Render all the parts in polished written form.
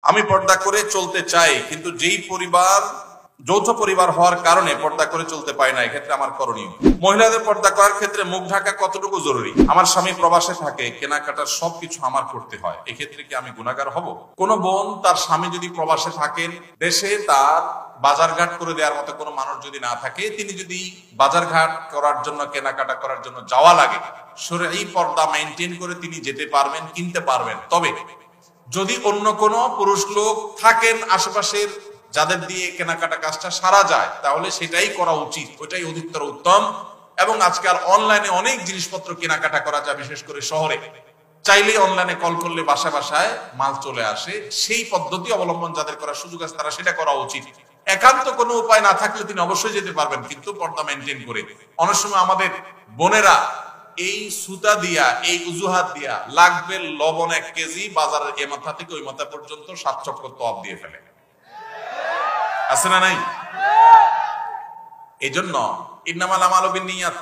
আমি পর্দা করে চলতে চাই, কিন্তু যেই পরিবার যৌথ পরিবার হওয়ার কারণে পর্দা করে চলতে পারি না, এক্ষেত্রে আমার করণীয়। মহিলাদের পর্দা করার ক্ষেত্রে মুখ ঢাকা কতটুকু জরুরি? আমার স্বামী প্রবাসে থাকে, কেনাকাটার সবকিছু আমার করতে হয়, এক্ষেত্রে কি আমি গুনাহগার হব? কোন বোন তার স্বামী যদি প্রবাসে থাকেন, দেশে তার বাজারঘাট করে দেওয়ার মতো কোনো মানুষ যদি না থাকে, তিনি যদি বাজারঘাট করার জন্য, কেনাকাটা করার জন্য যাওয়া লাগে, শরঈ পর্দা মেনটেন করে তিনি যেতে পারবেন, কিনতে পারবেন। তবে যদি অন্য কোনো পুরুষ লোক থাকেন আশেপাশের, যাদের দিয়ে কেনাকাটা কাজটা সারা যায়, তাহলে সেটাই করা উচিত, ওইটাই অধিকতর উত্তম। এবং আজকাল অনলাইনে অনেক জিনিসপত্র কেনাকাটা করা যায়, বিশেষ করে শহরে চাইলে অনলাইনে কল করলে বাসায় বাসায় মাল চলে আসে। সেই পদ্ধতি অবলম্বন যাদের করার সুযোগ আছে তারা সেটা করা উচিত। একান্ত কোনো উপায় না থাকলে তিনি অবশ্যই যেতে পারবেন, কিন্তু পর্দা মেনটেন করে। অনেক সময় আমাদের বোনেরা এই সুতা দিয়া, এই উজুহাত দিয়া লাগবে লবণ 1 কেজি, বাজারের এ মাথা থেকে ওই মাথা পর্যন্ত 7 চক্কর তওয়াব দিয়ে ফেলে, আছে না নাই? এই জন্য ইন্নামাল আমালু বিন্নিয়াত।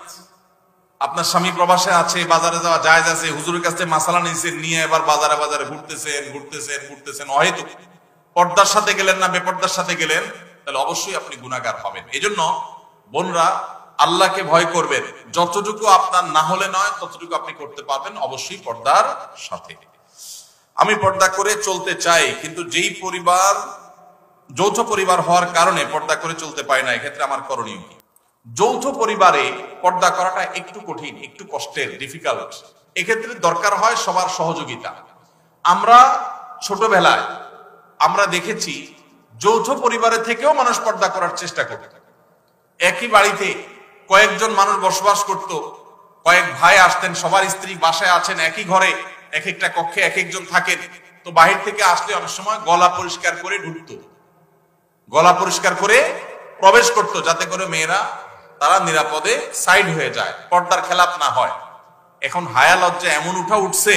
আপনার স্বামী প্রবাসে আছে, বাজারে যাওয়া জায়েজ আছে, হুজুরের কাছে মাসালা নিয়েছেন, নিয়ে এবার বাজারে বাজারে ঘুরতেছেন অহেতু পর্দার সাথে গেলেন না বেপর্দার সাথে গেলেন, তাহলে অবশ্যই আপনি গুনাহগার হবেন। এই জন্য বোনরা আল্লাহকে ভয় করবেন, যতটুকু আপনার না হলে নয় ততটুকু আপনি করতে পারবেন, অবশ্যই পর্দার সাথে। আমি পর্দা করে চলতে চাই, কিন্তু যেই পরিবার যৌথ পরিবার হওয়ার কারণে পর্দা করে চলতে পারি না, এক্ষেত্রে আমার করণীয় কি? যৌথ পরিবারে পর্দা করাটা একটু কঠিন, একটু কষ্টের, ডিফিকাল্ট। এক্ষেত্রে দরকার হয় সবার সহযোগিতা। আমরা ছোটবেলায় আমরা দেখেছি যৌথ পরিবারের থেকেও মানুষ পর্দা করার চেষ্টা করত। একই বাড়িতে কয়েকজন মানুষ বসবাস করত, কয়েক ভাই আসতেন, সবার স্ত্রী বাসায় আছেন, একই ঘরে এক একটা কক্ষে এক একজন থাকেন। তো বাহির থেকে আসলে অনেক সময় গলা পরিষ্কার করে ঢুকতো, গলা পরিষ্কার করে প্রবেশ করত, যাতে করে মেয়েরা তারা নিরাপদে সাইড হয়ে যায়, পর্দার খেলাপ না হয়। এখন হায়া লজ্জা এমন উঠছে,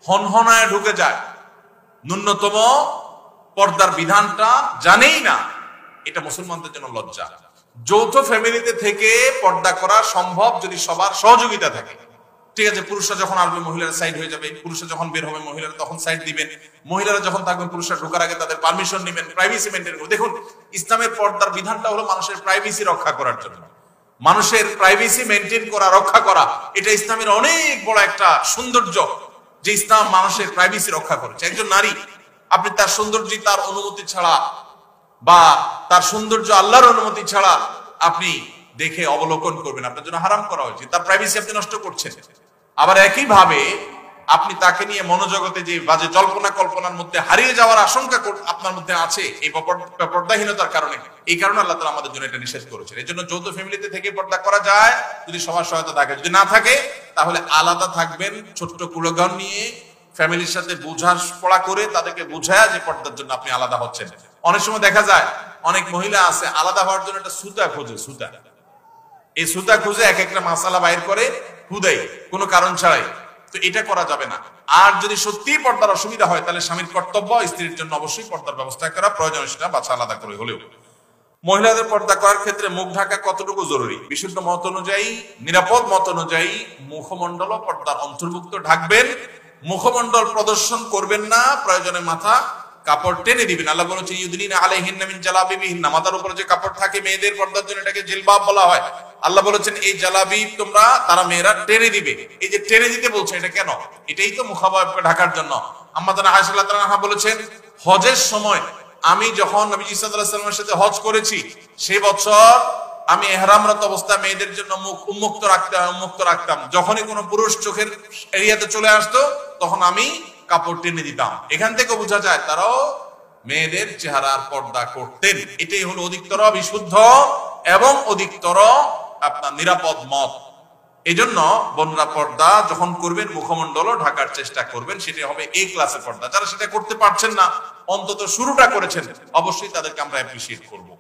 হনহনায় ঢুকে যায়, ন্যূনতম পর্দার বিধানটা জানেই না। এটা মুসলমানদের জন্য লজ্জা। যৌথ ফ্যামিলিতে থেকে পর্দা করা সম্ভব যদি সবার সহযোগিতা থাকে। ঠিক আছে, পুরুষরা যখন আসবে মহিলারা সাইড হয়ে যাবে, পুরুষরা যখন বের হবে মহিলারা তখন সাইড দিবেন, মহিলারা যখন থাকবেন পুরুষরা ঢোকার আগে তাদের পারমিশন নেবেন, প্রাইভেসি মেনটেন করবেন। দেখুন, ইসলামের পর্দার বিধানটা হলো মানুষের প্রাইভেসি রক্ষা করার জন্য। মানুষের প্রাইভেসি মেনটেন করা, রক্ষা করা, এটা ইসলামের অনেক বড় একটা সৌন্দর্য, যে ইসলাম মানুষের প্রাইভেসি রক্ষা করেছে। একজন নারী, আপনি তার সৌন্দর্য তার অনুমতি ছাড়া বা তার সৌন্দর্য আল্লাহর অনুমতি ছাড়া আপনি দেখে অবলোকন করবেন, আপনার জন্য হারাম করা হয়েছে, তার প্রাইভেসি আপনি নষ্ট করছেন। আবার একই ভাবে আপনি তাকে নিয়ে মনোজগতে যে বাজে কল্পনার মধ্যে হারিয়ে যাওয়ার আশঙ্কা আপনার মধ্যে আছে এই পর্দাহীনতার কারণে। এই কারণে আল্লাহ তাআলা আমাদের জন্য এটা নিষেধ করেছেন। এই জন্য যৌথ ফ্যামিলিতে থেকে পর্দা করা যায় যদি সবার সহায়তা থাকে। যদি না থাকে তাহলে আলাদা থাকবেন, ছোট্ট কুলগান নিয়ে ফ্যামিলির সাথে বোঝাপড়া করে তাদেরকে বোঝায় যে পর্দার জন্য আপনি আলাদা হচ্ছেন। অনেক সময় দেখা যায় অনেক মহিলা আছে আলাদা হওয়ার জন্য একটা সুতা খোঁজে, সুতা, এই সুতা খুঁজে এক একটা মাসালা বাইর করে হুদাই, কোনো কারণ ছাড়াই। তো এটা করা যাবে না। আর যদি সত্যিই পর্দার অসুবিধা হয়, তাহলে স্বামীর কর্তব্য স্ত্রীর জন্য অবশ্যই পর্দার ব্যবস্থা করা প্রয়োজন, সেটা বাছা আলাদা করে হলেও। মহিলাদের পর্দা করার ক্ষেত্রে মুখ ঢাকা কতটুকু জরুরি? বিশুদ্ধ মত অনুযায়ী, নিরাপদ মত অনুযায়ী মুখমণ্ডল পর্দার অন্তর্ভুক্ত ঢাকবেন, মুখমণ্ডল প্রদর্শন করবেন না, প্রয়োজনে মাথা কাপড় টেনে দিবেন। আল্লাহ বলেছেন ইউদনিনা আলাইহিন্না মিন জালাবিবিহিন্না, মাথার উপরে যে কাপড় থাকে মেয়েদের পর্দার জন্য, এটাকে জিলবাব বলা হয়। আল্লাহ বলেছেন এই জালাবিব তোমরা, তারা মেয়েরা টেনে দিবে। এই যে টেনে দিতে বলছে, এটা কেন? এটাই তো মুখাবয়বকে ঢাকার জন্য। আম্মা জানা আয়েশা রাদিয়াল্লাহু আনহা বলেছেন, হজের সময় আমি যখন নবীজি সাল্লাল্লাহু আলাইহি ওয়াসাল্লামের সাথে হজ করেছি, সেই বছর আমি ইহরামরত অবস্থায় মেয়েদের জন্য মুখ উন্মুক্ত রাখতাম। যখনই কোনো পুরুষ চোখের এরিয়াতে চলে আসতো, তখন আমি কাপড় টেনে দিতাম। এখান থেকে বোঝা যায় তারাও মেয়েদের চেহারার পর্দা করতেন। এটাই হলো অধিকতর বিশুদ্ধ এবং অধিকতর আপনার নিরাপদ মত। এই জন্য বোনরা পর্দা যখন করবেন মুখমণ্ডলও ঢাকার চেষ্টা করবেন, সেটা হবে এই ক্লাসের পর্দা। যারা সেটা করতে পারছেন না, অন্তত শুরুটা করেছেন, অবশ্যই তাদেরকে আমরা অ্যাপ্রিসিয়েট করবো।